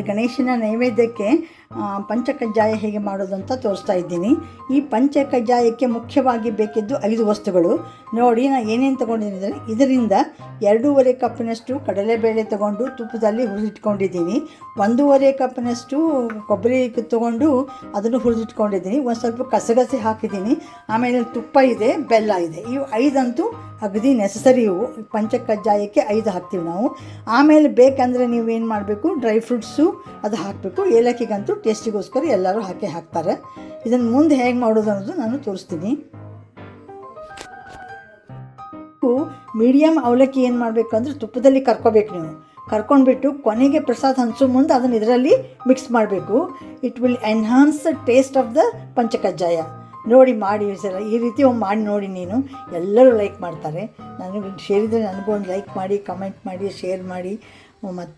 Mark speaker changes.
Speaker 1: ಗಣೇಶನ ನೈವೇದ್ಯಕ್ಕೆ ಪಂಚಕಜ್ಜಾಯ ಹೇಗೆ ಮಾಡೋದು ಅಂತ ತೋರಿಸ್ತಾ ಇದ್ದೀನಿ. ಈ ಪಂಚಕಜ್ಜಾಯಕ್ಕೆ ಮುಖ್ಯವಾಗಿ ಬೇಕಿದ್ದು 5 ವಸ್ತುಗಳು. ನೋಡಿ ನಾನು ಏನೇನು ತೊಗೊಂಡಿದ್ದೀನಿ. ಇದರಿಂದ 2.5 ಕಪ್ಪಿನಷ್ಟು ಕಡಲೆಬೇಳೆ ತೊಗೊಂಡು ತುಪ್ಪದಲ್ಲಿ ಹುರಿದಿಟ್ಕೊಂಡಿದ್ದೀನಿ. 1.5 ಕಪ್ಪಿನಷ್ಟು ಕೊಬ್ಬರಿ ತೊಗೊಂಡು ಅದನ್ನು ಹುರಿದಿಟ್ಕೊಂಡಿದ್ದೀನಿ. ಒಂದು ಸ್ವಲ್ಪ ಕಸಗಸೆ ಹಾಕಿದ್ದೀನಿ. ಆಮೇಲೆ ತುಪ್ಪ ಇದೆ, ಬೆಲ್ಲ ಇದೆ. ಇವು 5 ಅಂತೂ ಅಗದಿ ನೆಸಸರಿ. ಇವು ಪಂಚಕಜ್ಜಾಯಕ್ಕೆ 5 ಹಾಕ್ತೀವಿ ನಾವು. ಆಮೇಲೆ ಬೇಕಂದರೆ ನೀವೇನು ಮಾಡಬೇಕು, ಡ್ರೈ ಫ್ರೂಟ್ಸು ಅದು ಹಾಕಬೇಕು. ಏಲಕ್ಕಿಗಂತೂ ಟೇಸ್ಟಿಗೋಸ್ಕರ ಎಲ್ಲರೂ ಹಾಕ್ತಾರೆ. ಇದನ್ನು ಮುಂದೆ ಹೇಗೆ ಮಾಡೋದು ಅನ್ನೋದು ನಾನು ತೋರಿಸ್ತೀನಿ. ಮೀಡಿಯಮ್ ಅವಲಕ್ಕಿ ಏನು ಮಾಡಬೇಕು ಅಂದರೆ ತುಪ್ಪದಲ್ಲಿ ಕರ್ಕೋಬೇಕು. ನೀವು ಕರ್ಕೊಂಡ್ಬಿಟ್ಟು ಕೊನೆಗೆ ಪ್ರಸಾದ ಹಂಚೋ ಮುಂದೆ ಅದನ್ನು ಇದರಲ್ಲಿ ಮಿಕ್ಸ್ ಮಾಡಬೇಕು. It will enhance the taste of the panchakajjaya. ನೋಡಿ ಮಾಡಿ ಸಲ ಈ ರೀತಿ ಮಾಡಿ ನೋಡಿ. ನೀನು ಎಲ್ಲರೂ ಲೈಕ್ ಮಾಡ್ತಾರೆ. ನನಗೆ ಸೇರಿದರೆ ನನಗೂ ಒಂದು ಲೈಕ್ ಮಾಡಿ, ಕಮೆಂಟ್ ಮಾಡಿ, ಶೇರ್ ಮಾಡಿ. ಮತ್ತು